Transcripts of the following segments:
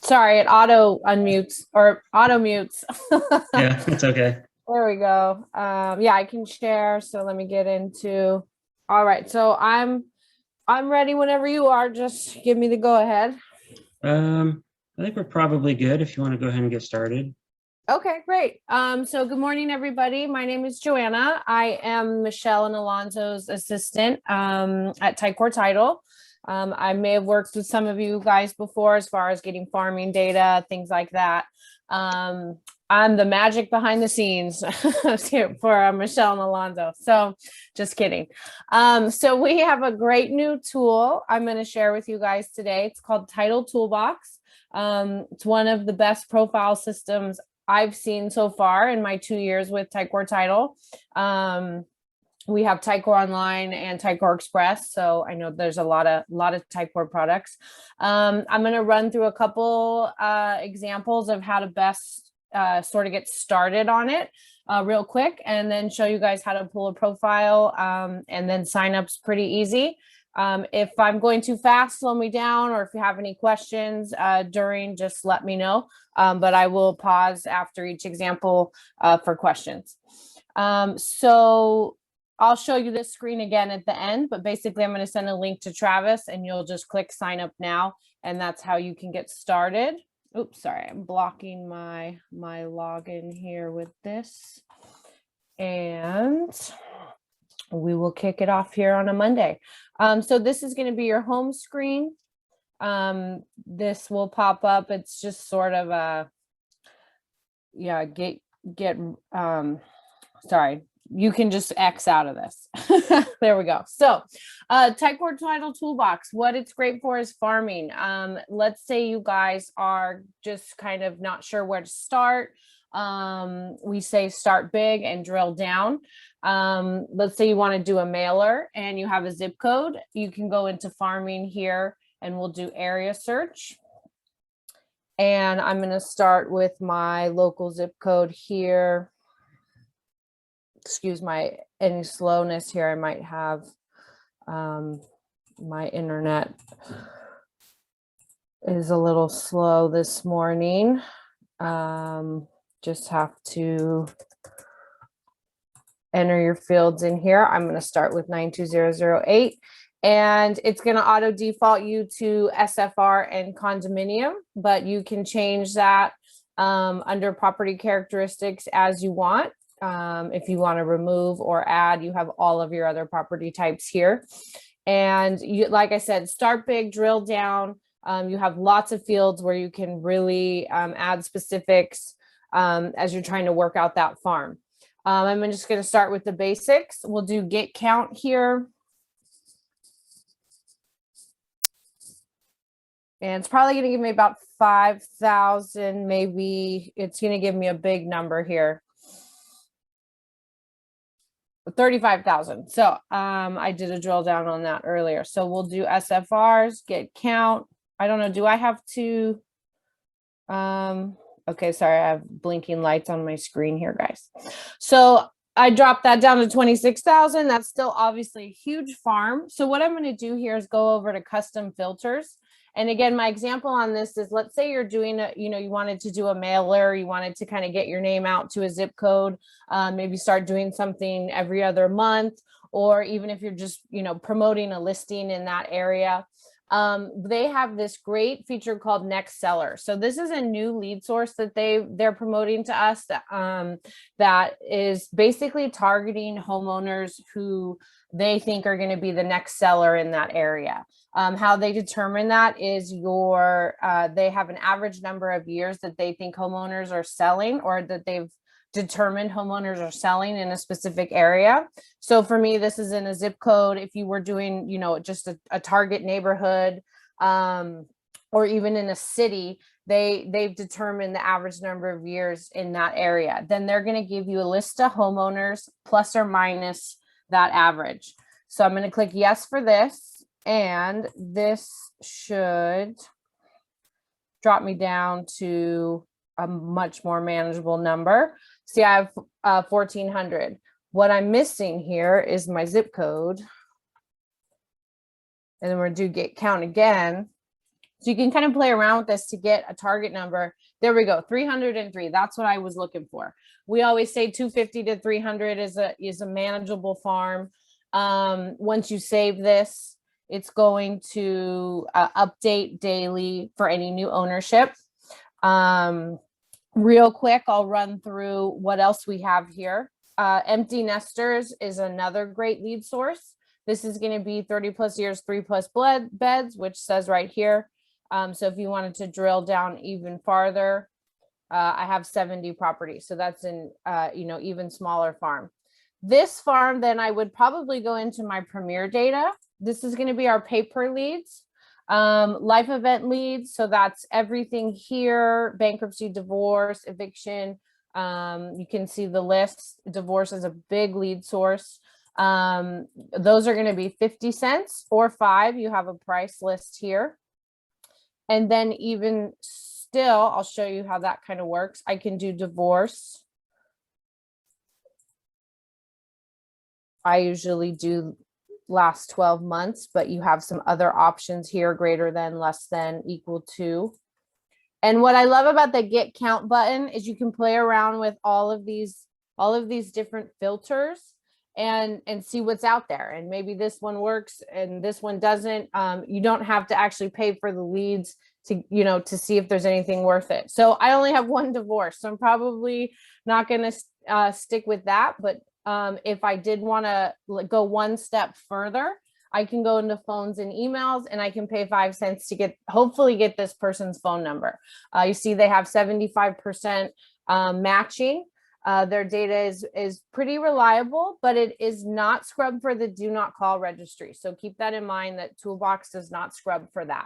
Sorry, it auto unmutes or auto mutes. Yeah, it's okay. There we go. Yeah, I can share. So let me get into. All right, so I'm ready whenever you are. Just give me the go ahead. I think we're probably good if you want to go ahead and get started. Okay, great. So good morning, everybody. My name is Joanna. I am Michelle and Alonzo's assistant at Ticor Title. I may have worked with some of you guys before as far as getting farming data, things like that. I'm the magic behind the scenes for Michelle and Alonzo. So just kidding. So we have a great new tool I'm going to share with you guys today. It's called Title Toolbox. It's one of the best profile systems I've seen so far in my 2 years with Ticor Title. We have Ticor Online and Ticor Express, so I know there's a lot of Ticor products. I'm going to run through a couple examples of how to best sort of get started on it real quick, and then show you guys how to pull a profile, and then sign up's pretty easy. If I'm going too fast, slow me down, or if you have any questions during, just let me know. But I will pause after each example for questions. So I'll show you this screen again at the end, but basically I'm going to send a link to Travis and you'll just click sign up now, and that's how you can get started. Oops, sorry, I'm blocking my login here with this. And we will kick it off here on a Monday. So this is going to be your home screen. This will pop up. It's just sort of a, yeah, sorry, you can just X out of this. There we go. So Ticor Title Toolbox, what it's great for is farming. Let's say you guys are just kind of not sure where to start. We say start big and drill down. Let's say you want to do a mailer and you have a zip code. You can go into farming here and we'll do area search. And I'm going to start with my local zip code here. Excuse any slowness here. I might have my internet is a little slow this morning. Just have to enter your fields in here. I'm going to start with 92008, and it's going to auto default you to SFR and condominium, but you can change that under property characteristics as you want. If you want to remove or add, you have all of your other property types here. And you, like I said, start big, drill down. You have lots of fields where you can really add specifics as you're trying to work out that farm. I'm just going to start with the basics. We'll do get count here. And it's probably going to give me about 5,000. Maybe it's going to give me a big number here. 35,000. So I did a drill down on that earlier. So we'll do SFRs, get count. I don't know. Do I have to? Okay, sorry, I have blinking lights on my screen here, guys. So I dropped that down to 26,000. That's still obviously a huge farm. So what I'm going to do here is go over to custom filters. And again, my example on this is, let's say you're doing a, you wanted to do a mailer, you wanted to kind of get your name out to a zip code, maybe start doing something every other month, or even if you're just, promoting a listing in that area. They have this great feature called Next Seller. So this is a new lead source that they're promoting to us that is basically targeting homeowners who they think are going to be the next seller in that area. How they determine that is they have an average number of years that they think homeowners are selling, or that they've determined homeowners are selling in a specific area. So for me, this is in a zip code. If you were doing, just a target neighborhood, or even in a city, they've determined the average number of years in that area. Then they're going to give you a list of homeowners plus or minus that average. So I'm going to click yes for this, and this should drop me down to a much more manageable number. See, I have 1,400. What I'm missing here is my zip code. And then we're going to do get count again. So you can kind of play around with this to get a target number. There we go, 303. That's what I was looking for. We always say 250 to 300 is a manageable farm. Once you save this, it's going to update daily for any new ownership. Real quick, I'll run through what else we have here. Empty nesters is another great lead source. This is going to be 30 plus years, 3+ beds, which says right here. So if you wanted to drill down even farther, I have 70 properties. So that's in, even smaller farm. This farm, then I would probably go into my premier data. This is going to be our paper leads, life event leads. So that's everything here: bankruptcy, divorce, eviction. You can see the list. Divorce is a big lead source. Those are going to be 50 cents or 5. You have a price list here. And then even still, I'll show you how that kind of works. I can do divorce. I usually do last 12 months, but you have some other options here: greater than, less than, equal to. And what I love about the get count button is you can play around with all of these different filters and see what's out there. And maybe this one works and this one doesn't. You don't have to actually pay for the leads to see if there's anything worth it. So I only have one divorce, so I'm probably not going to stick with that. But if I did want to go one step further, I can go into phones and emails, and I can pay 5 cents to hopefully get this person's phone number. You see they have 75% matching. Their data is pretty reliable, but it is not scrubbed for the do not call registry. So keep that in mind, that Toolbox does not scrub for that.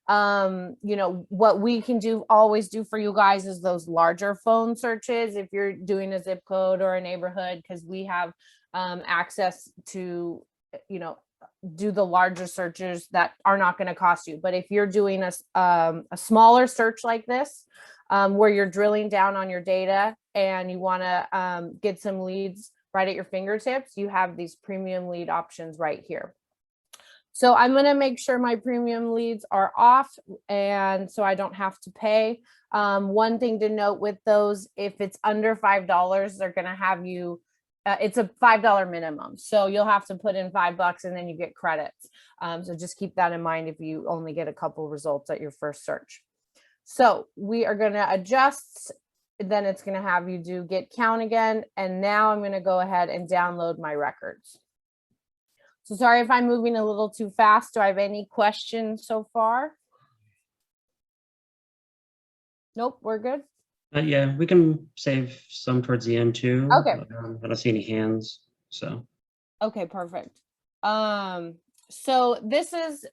What we can always do for you guys is those larger phone searches if you're doing a zip code or a neighborhood, because we have access to do the larger searches that are not going to cost you. But if you're doing a smaller search like this, where you're drilling down on your data and you want to get some leads right at your fingertips, you have these premium lead options right here. So I'm going to make sure my premium leads are off, and so I don't have to pay. One thing to note with those, if it's under $5, they're going to have you, it's a $5 minimum. So you'll have to put in $5 and then you get credits. So just keep that in mind if you only get a couple results at your first search. So we are going to adjust. Then it's going to have you do get count again. And now I'm going to go ahead and download my records. So sorry if I'm moving a little too fast. Do I have any questions so far? Nope, we're good. Yeah, we can save some towards the end too. Okay. I don't see any hands, so. Okay, perfect. So this is,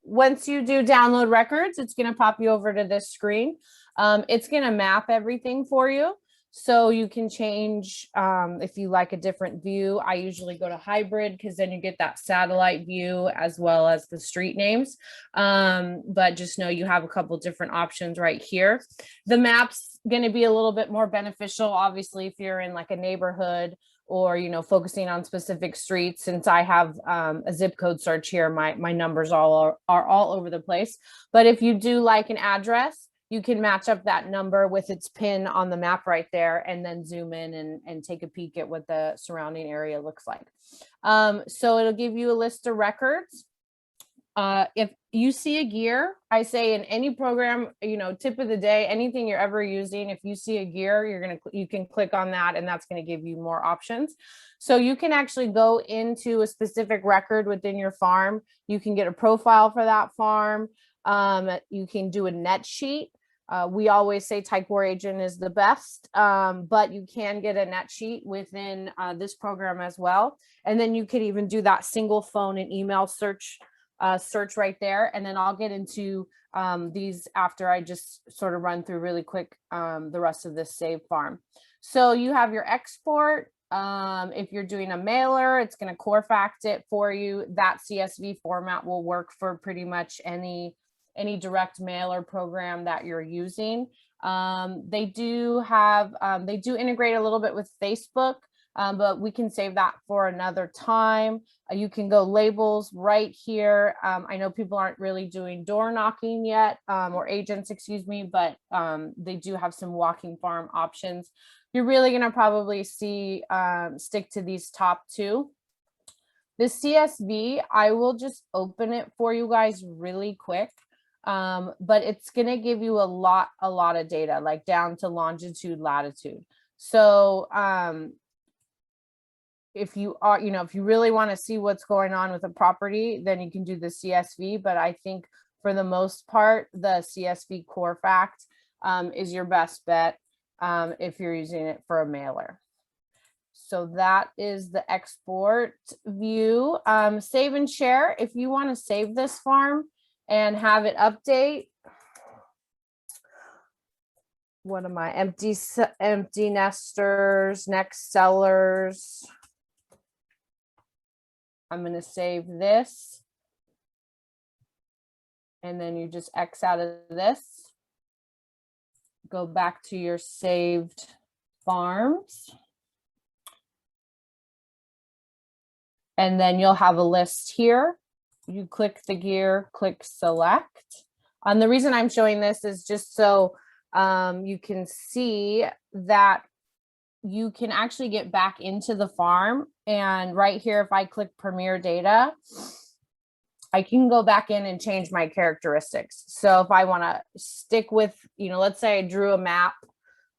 once you do download records, it's going to pop you over to this screen. It's going to map everything for you. So you can change if you like a different view. I usually go to hybrid because then you get that satellite view as well as the street names. But just know you have a couple different options right here. The map's going to be a little bit more beneficial, obviously, if you're in like a neighborhood or, focusing on specific streets. Since I have a zip code search here, my numbers are all over the place. But if you do like an address, you can match up that number with its pin on the map right there, and then zoom in and take a peek at what the surrounding area looks like. So it'll give you a list of records. If you see a gear, I say in any program, tip of the day, anything you're ever using, if you see a gear, you can click on that, and that's going to give you more options. So you can actually go into a specific record within your farm. You can get a profile for that farm. You can do a net sheet. We always say Ticor agent is the best, but you can get a net sheet within this program as well. And then you could even do that single phone and email search right there. And then I'll get into these after I just sort of run through really quick the rest of this save farm. So you have your export. If you're doing a mailer, it's going to core fact it for you. That CSV format will work for pretty much any direct mailer program that you're using. They do integrate a little bit with Facebook. but we can save that for another time. You can go labels right here. I know people aren't really doing door knocking yet, or agents, excuse me, but they do have some walking farm options. You're really gonna probably see stick to these top two. The CSV, I will just open it for you guys really quick. But it's gonna give you a lot of data, like down to longitude, latitude. So if you are, if you really want to see what's going on with a property, then you can do the CSV. But I think for the most part, the CSV core fact is your best bet if you're using it for a mailer. So that is the export view. Save and share. If you want to save this farm and have it update. What am I? Empty nesters, next sellers. I'm going to save this. And then you just X out of this. Go back to your saved farms. And then you'll have a list here. You click the gear, click select. And the reason I'm showing this is just so you can see that you can actually get back into the farm. And right here, if I click Premier Data, I can go back in and change my characteristics. So if I want to stick with, let's say I drew a map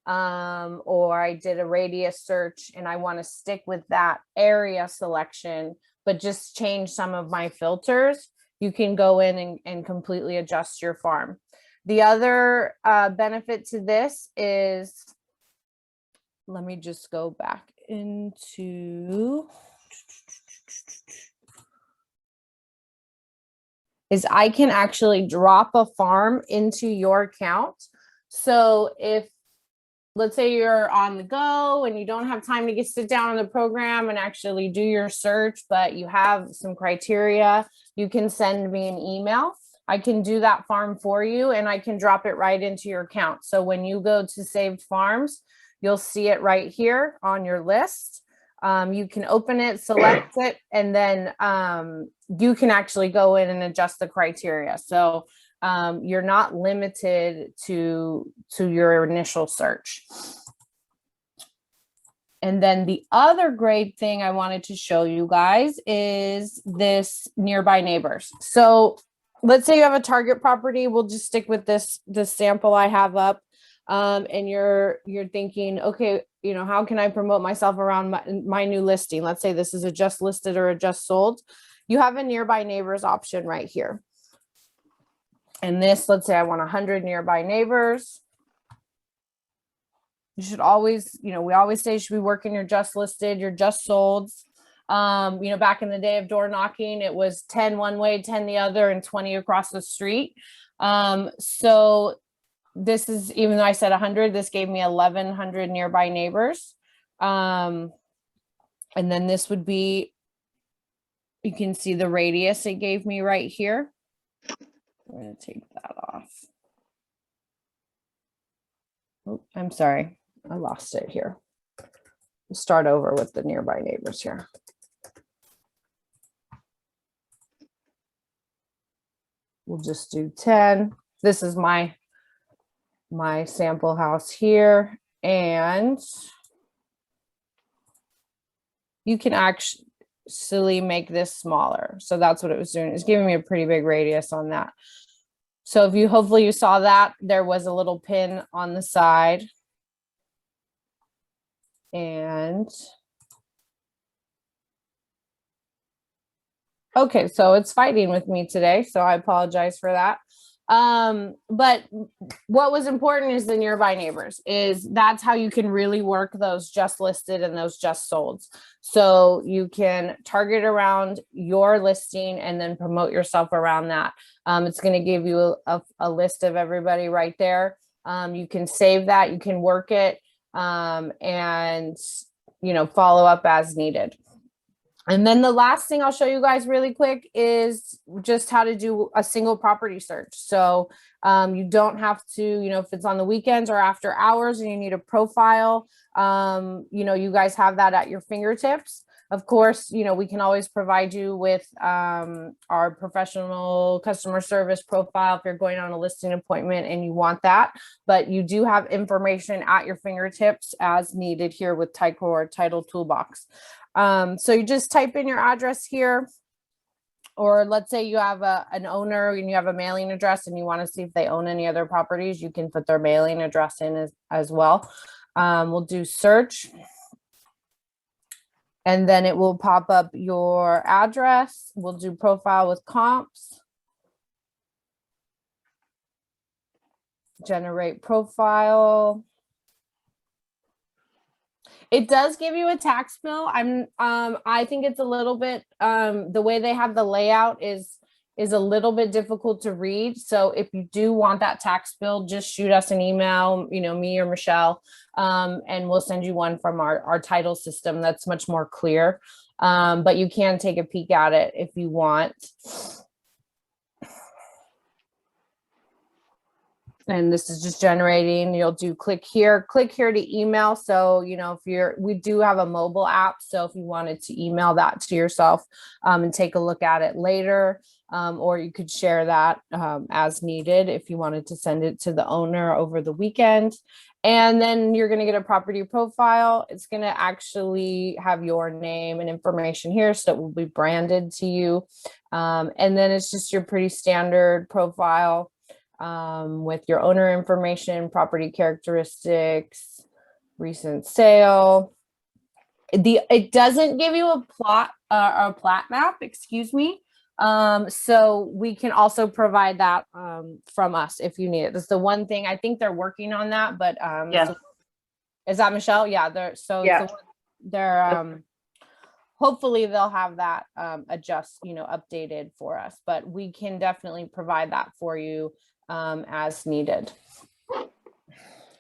or I did a radius search and I want to stick with that area selection, but just change some of my filters, you can go in and completely adjust your farm. The other benefit to this is, let me just go back into, is I can actually drop a farm into your account. So if, let's say you're on the go and you don't have time to sit down on the program and actually do your search, but you have some criteria, you can send me an email. I can do that farm for you and I can drop it right into your account. So when you go to saved farms, you'll see it right here on your list. You can open it, select it, and then you can actually go in and adjust the criteria. So you're not limited to your initial search. And then the other great thing I wanted to show you guys is this nearby neighbors. So let's say you have a target property. We'll just stick with this sample I have up. And you're thinking, okay, how can I promote myself around my new listing? Let's say this is a just listed or a just sold. You have a nearby neighbors option right here. And this, let's say I want 100 nearby neighbors. You should always, we always say you should be working your just listed, your just solds. Back in the day of door knocking, it was 10 one way, 10 the other, and 20 across the street. So this is, even though I said 100, this gave me 1,100 nearby neighbors. And then this would be, you can see the radius it gave me right here. I'm going to take that off. Oh, I'm sorry. I lost it here. We'll start over with the nearby neighbors here. We'll just do 10. This is my sample house here. And you can actually make this smaller. So that's what it was doing. It's giving me a pretty big radius on that. So if hopefully you saw that there was a little pin on the side. And okay, so it's fighting with me today, so I apologize for that. But what was important is the nearby neighbors, that's how you can really work those just listed and those just solds. So you can target around your listing and then promote yourself around that. It's going to give you a list of everybody right there. You can save that, you can work it, and follow up as needed. And then the last thing I'll show you guys really quick is just how to do a single property search. So you don't have to, if it's on the weekends or after hours and you need a profile, you guys have that at your fingertips. Of course, we can always provide you with our professional customer service profile if you're going on a listing appointment and you want that. But you do have information at your fingertips as needed here with Ticor Title Toolbox. So you just type in your address here, or let's say you have an owner and you have a mailing address and you want to see if they own any other properties, you can put their mailing address in as well. We'll do search. And then it will pop up your address. We'll do profile with comps. Generate profile. It does give you a tax bill. I think it's a little bit, the way they have the layout is a little bit difficult to read. So if you do want that tax bill, just shoot us an email, me or Michelle, and we'll send you one from our title system that's much more clear. But you can take a peek at it if you want. And this is just generating. You'll do click here to email. So, we do have a mobile app. So if you wanted to email that to yourself and take a look at it later, or you could share that as needed if you wanted to send it to the owner over the weekend. And then you're going to get a property profile. It's going to actually have your name and information here. So it will be branded to you. And then it's just your pretty standard profile with your owner information, property characteristics, recent sale. It doesn't give you a plat map, excuse me. So we can also provide that from us if you need it. That's the one thing. I think they're working on that, but Yes. so, is that Michelle? Yeah, they're hopefully they'll have that updated for us, but we can definitely provide that for you as needed.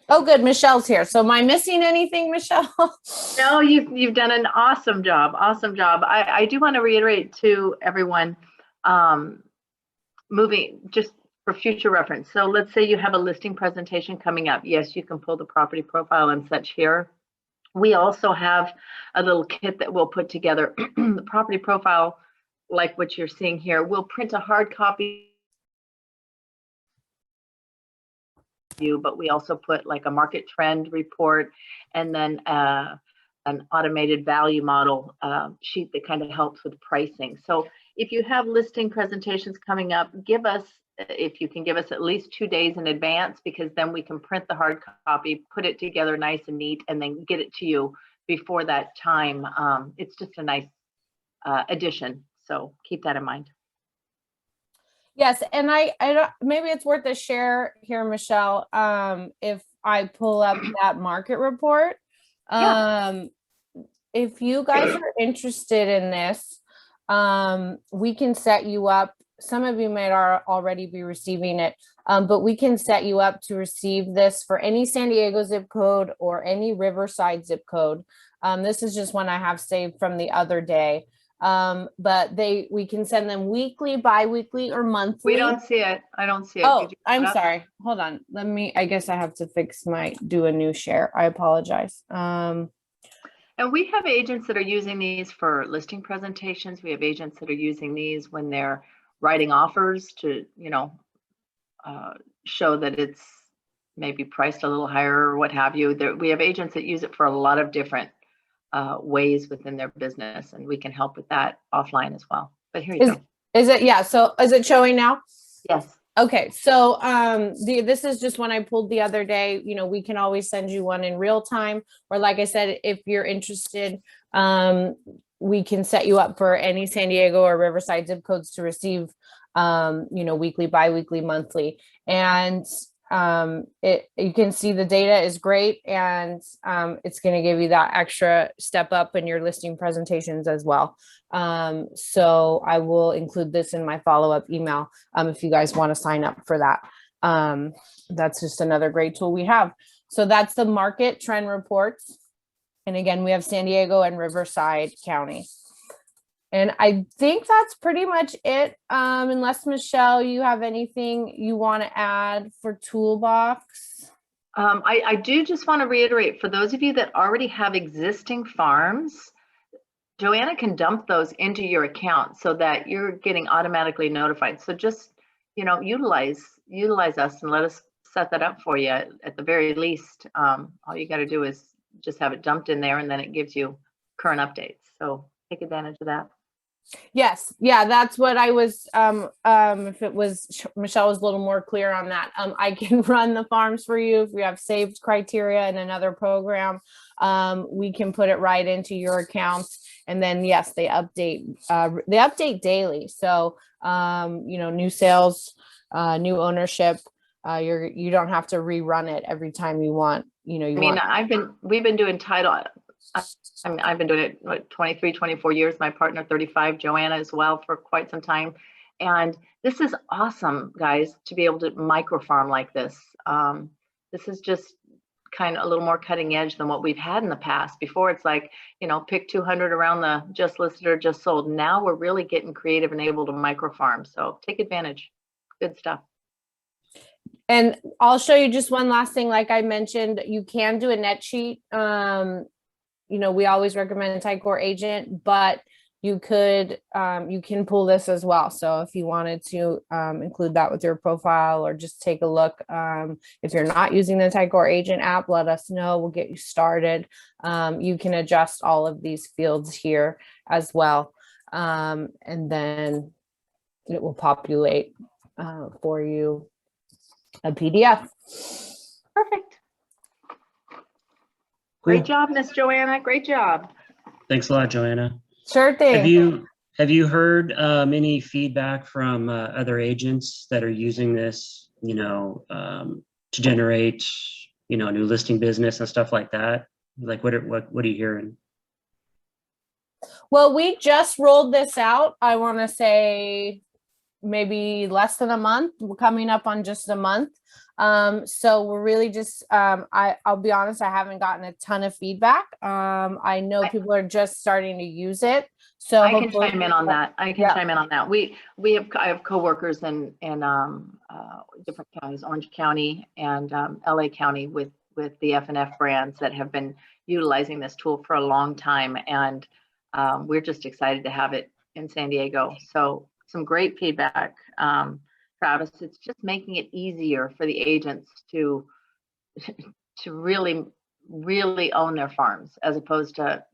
Oh, good. Michelle's here. So am I missing anything, Michelle? No, you've done an awesome job. Awesome job. I do want to reiterate to everyone, moving just for future reference. So let's say you have a listing presentation coming up. Yes, you can pull the property profile and such here. We also have a little kit that we'll put together. The property profile, like what you're seeing here, we'll print a hard copy, but we also put like a market trend report and then an automated value model sheet that kind of helps with pricing. So if you have listing presentations coming up, if you can give us at least 2 days in advance, because then we can print the hard copy, put it together nice and neat, and then get it to you before that time. It's just a nice addition. So keep that in mind. Yes, and I don't, maybe it's worth a share here, Michelle. If I pull up that market report, if you guys are interested in this, we can set you up. Some of you may already be receiving it, but we can set you up to receive this for any San Diego zip code or any Riverside zip code. This is just one I have saved from the other day. But we can send them weekly, bi-weekly, or monthly. We don't see it. I don't see it. Oh, I'm sorry. Hold on. I guess I have to do a new share. I apologize. And we have agents that are using these for listing presentations. We have agents that are using these when they're writing offers to, show that it's maybe priced a little higher or what have you. We have agents that use it for a lot of different ways within their business, and we can help with that offline as well. But here you go. Is it? Yeah. So is it showing now? Yes. Okay. So this is just one I pulled the other day. We can always send you one in real time, or like I said, if you're interested, we can set you up for any San Diego or Riverside zip codes to receive, weekly, bi-weekly, monthly. And you can see the data is great, and it's going to give you that extra step up in your listing presentations as well. So I will include this in my follow-up email if you guys want to sign up for that. That's just another great tool we have. So that's the market trend reports. And again, we have San Diego and Riverside County. And I think that's pretty much it. Unless Michelle, you have anything you want to add for Toolbox? I do just want to reiterate, for those of you that already have existing farms, Joanna can dump those into your account so that you're getting automatically notified. So just, utilize us and let us set that up for you. At the very least, all you got to do is just have it dumped in there, and then it gives you current updates. So take advantage of that. Yes. Yeah, that's what I was, if it was, Michelle was a little more clear on that. I can run the farms for you. If you have saved criteria in another program, we can put it right into your accounts. And then, yes, they update daily. So, new sales, new ownership, you don't have to rerun it every time you want, we've been doing title. I've been doing it 23, 24 years. My partner, 35, Joanna as well, for quite some time. And this is awesome, guys, to be able to micro farm like this. This is just kind of a little more cutting edge than what we've had in the past. Before, it's like, pick 200 around the just listed or just sold. Now we're really getting creative and able to micro farm. So take advantage. Good stuff. And I'll show you just one last thing. Like I mentioned, you can do a net sheet. We always recommend a Ticor agent, but you can pull this as well. So if you wanted to include that with your profile, or just take a look, if you're not using the Ticor agent app, let us know. We'll get you started. You can adjust all of these fields here as well. And then it will populate for you a PDF. Perfect. Great job, Miss Joanna. Great job. Thanks a lot, Joanna. Sure thing. Have you heard any feedback from other agents that are using this, to generate, new listing business and stuff like that? Like, what are you hearing? Well, we just rolled this out. I want to say maybe less than a month. We're coming up on just a month. So we're really just, I'll be honest, I haven't gotten a ton of feedback. I know people are just starting to use it. So I can chime in on that. I have coworkers in different counties, Orange County and LA County, with the F&F brands that have been utilizing this tool for a long time. And we're just excited to have it in San Diego. So some great feedback. Travis, it's just making it easier for the agents to really own their farms, as opposed to,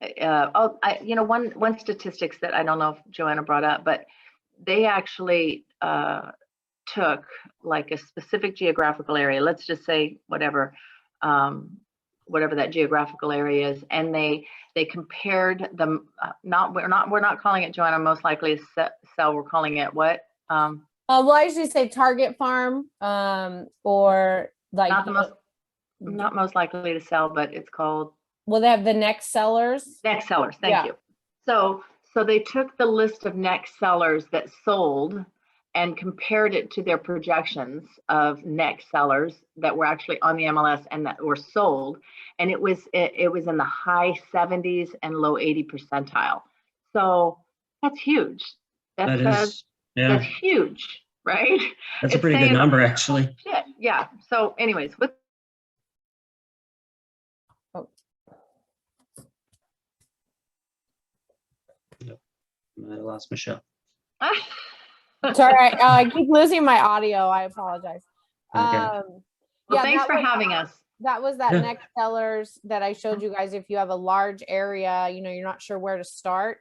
one statistics that I don't know if Joanna brought up, but they actually took like a specific geographical area, let's just say whatever that geographical area is, and they compared them. We're not calling it, Joanna, most likely to sell. We're calling it what? Well, I usually say target farm, or like not most likely to sell, but it's called. Well, they have the next sellers. Next sellers, thank you. So they took the list of next sellers that sold and compared it to their projections of next sellers that were actually on the MLS and that were sold, and it was in the high 70s and low 80 percentile. So that's huge. That's huge, right? That's a pretty good number, actually. Yeah. So anyways, I might have lost Michelle. It's all right. I keep losing my audio. I apologize. Okay. Thanks for having us. That was next sellers that I showed you guys. If you have a large area, you're not sure where to start.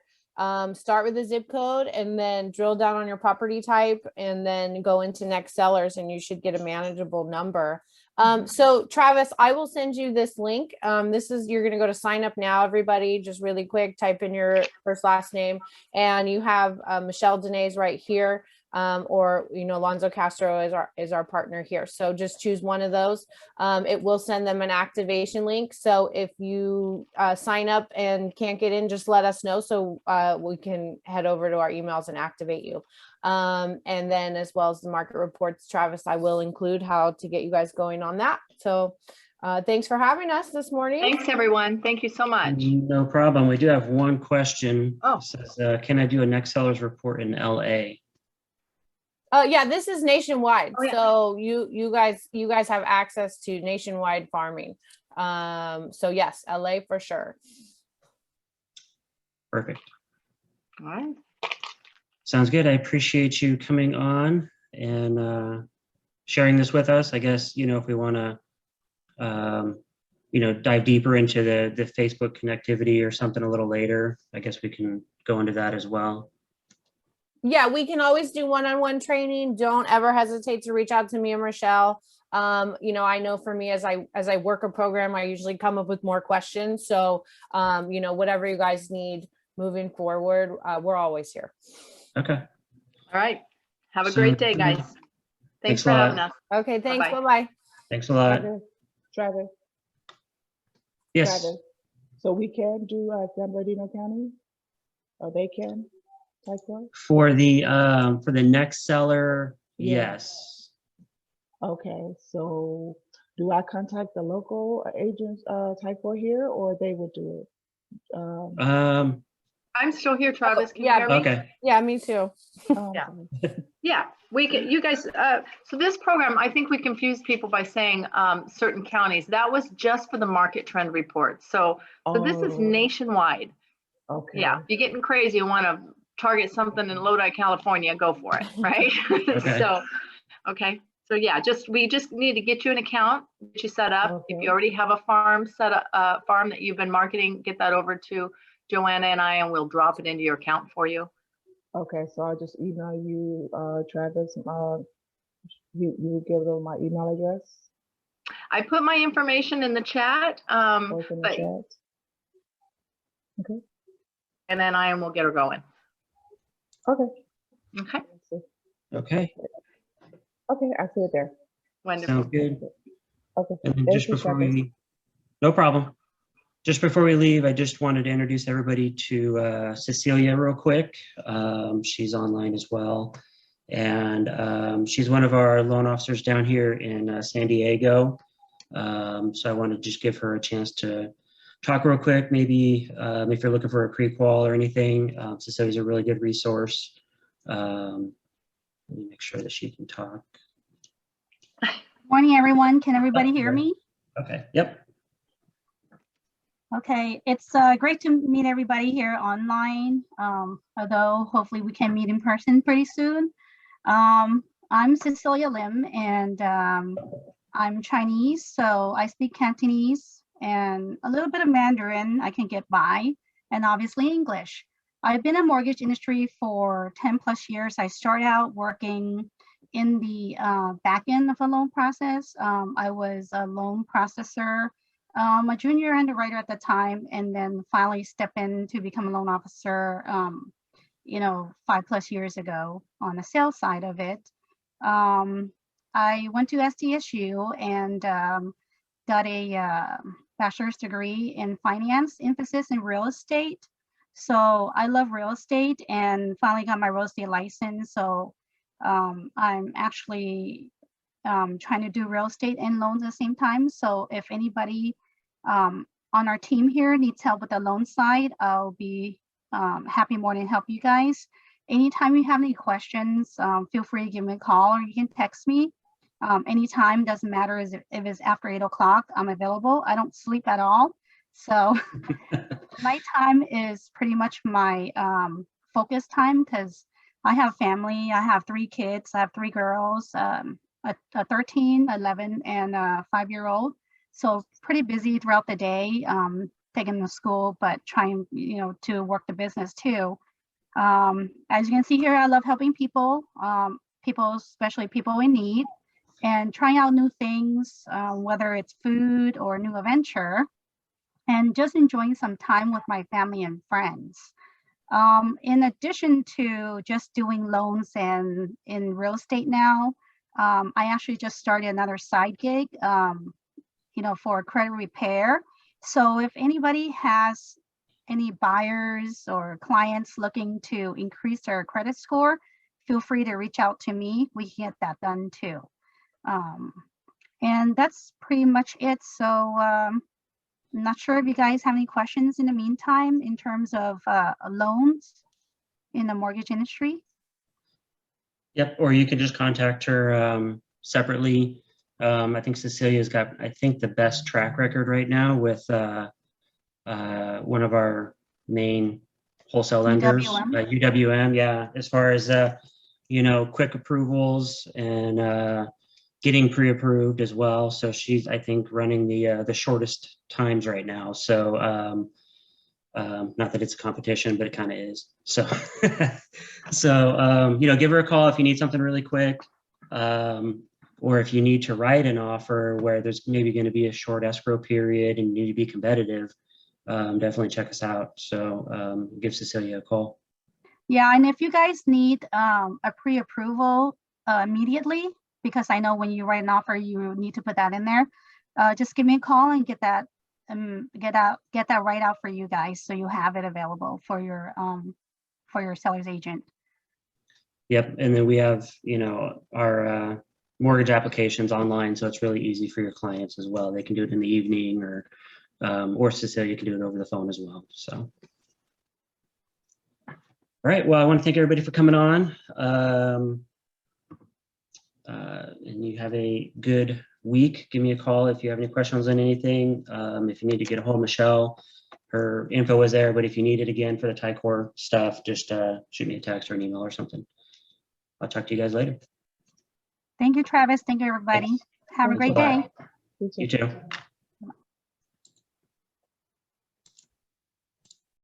Start with the zip code and then drill down on your property type and then go into next sellers, and you should get a manageable number. So Travis, I will send you this link. You're going to go to sign up now, everybody. Just really quick, type in your first, last name, and you have Michele Denays right here. Or Alonzo Castro is our partner here. So just choose one of those. It will send them an activation link. So if you sign up and can't get in, just let us know so we can head over to our emails and activate you. And then, as well as the market reports, Travis, I will include how to get you guys going on that. So Thanks for having us this morning. Thanks, everyone. Thank you so much. No problem. We do have one question. Oh. It says, can I do a next seller's report in LA? Yeah, this is nationwide. Oh, yeah. So you guys have access to nationwide farming. So yes, LA for sure. Perfect. All right. Sounds good. I appreciate you coming on and sharing this with us. I guess, if we want to, dive deeper into the Facebook connectivity or something a little later, I guess we can go into that as well. Yeah, we can always do one-on-one training. Don't ever hesitate to reach out to me or Michelle. I know for me, as I work a program, I usually come up with more questions. So, whatever you guys need moving forward, we're always here. Okay. All right. Have a great day, guys. Thanks a for lot. having us. Okay, thanks. Bye-bye. Bye-bye. Thanks a lot. Travis, Yes. Travis. So we can do San Bernardino County? Or they can? Ticor? For the next seller, Yeah. yes. Okay, so do I contact the local agents, Ticor here, or they would do it? I'm still here, Travis. Can you Yeah, hear me? Okay. Yeah, me too. Yeah. Yeah, we can, you guys, so this program, I think we confused people by saying certain counties. That was just for the market trend report. So this is Oh, nationwide. okay. Yeah, if you're getting crazy, you want to target something in Lodi, California, go for it, right? Okay. So yeah, we just need to get you an account, get you set up. If Okay. you already have a farm set up, farm that you've been marketing, get that over to Joanna and I, and we'll drop it into your account for you. Okay, so I'll just email you, Travis, you give them my email address? I put my information in the chat, Or it's in the but- chat? Okay, and then I will get her going. okay. Okay, Let's see. Okay. Okay, I see it there. wonderful. Sounds good. Okay. And then Thank just you, before Travis. we, no problem. Just before we leave, I just wanted to introduce everybody to Cecilia real quick. She's online as well. And she's one of our loan officers down here in San Diego. So I want to just give her a chance to talk real quick. Maybe if you're looking for a pre-qual or anything, Cecilia's a really good resource. Let me make sure that she can talk. Morning, everyone. Can everybody hear me? Okay, yep. Okay, it's great to meet everybody here online, although hopefully we can meet in person pretty soon. I'm Cecilia Lim, and I'm Chinese, so I speak Cantonese and a little bit of Mandarin I can get by, and obviously English. I've been in the mortgage industry for 10 plus years. I started out working in the back end of a loan process. I was a loan processor, a junior underwriter at the time, and then finally stepped in to become a loan officer, 5+ years ago on the sales side of it. I went to SDSU and got a bachelor's degree in finance, emphasis in real estate. So I love real estate and finally got my real estate license. So I'm actually trying to do real estate and loans at the same time. So if anybody on our team here needs help with the loan side, I'll be happy more than help you guys. Anytime you have any questions, feel free to give me a call or you can text me. Anytime, doesn't matter if it's after 8 o'clock, I'm available. I don't sleep at all. So nighttime is pretty much my focus time because I have family. I have 3 kids. I have 3 girls, a 13, 11, and a 5-year-old. So pretty busy throughout the day, taking them to school, but trying, to work the business too. As you can see here, I love helping people, especially people in need, and trying out new things, whether it's food or new adventure, and just enjoying some time with my family and friends. In addition to just doing loans and in real estate now, I actually just started another side gig, for credit repair. So if anybody has any buyers or clients looking to increase their credit score, feel free to reach out to me. We can get that done too. And that's pretty much it. So I'm not sure if you guys have any questions in the meantime in terms of loans in the mortgage industry. Yep, or you can just contact her separately. I think Cecilia's got, I think, the best track record right now with one of our main wholesale lenders, UWM. UWM, yeah, as far as, quick approvals and getting pre-approved as well. So she's, I think, running the shortest times right now. So not that it's a competition, but it kind of is. So, give her a call if you need something really quick, or if you need to write an offer where there's maybe going to be a short escrow period and you need to be competitive. Definitely check us out. So give Cecilia a call. Yeah, and if you guys need a pre-approval immediately, because I know when you write an offer, you need to put that in there. Just give me a call and get that right out for you guys, so you have it available for your seller's agent. Yep, and then we have our mortgage applications online, so it's really easy for your clients as well. They can do it in the evening, or Cecilia can do it over the phone as well. So. All right, well, I want to thank everybody for coming on. And you have a good week. Give me a call if you have any questions on anything. If you need to get a hold of Michele, her info is there, but if you need it again for the Ticor stuff, just shoot me a text or an email or something. I'll talk to you guys later. Thank you, Travis. Thank you, everybody. Thanks. Have a great Bye-bye. day. You too.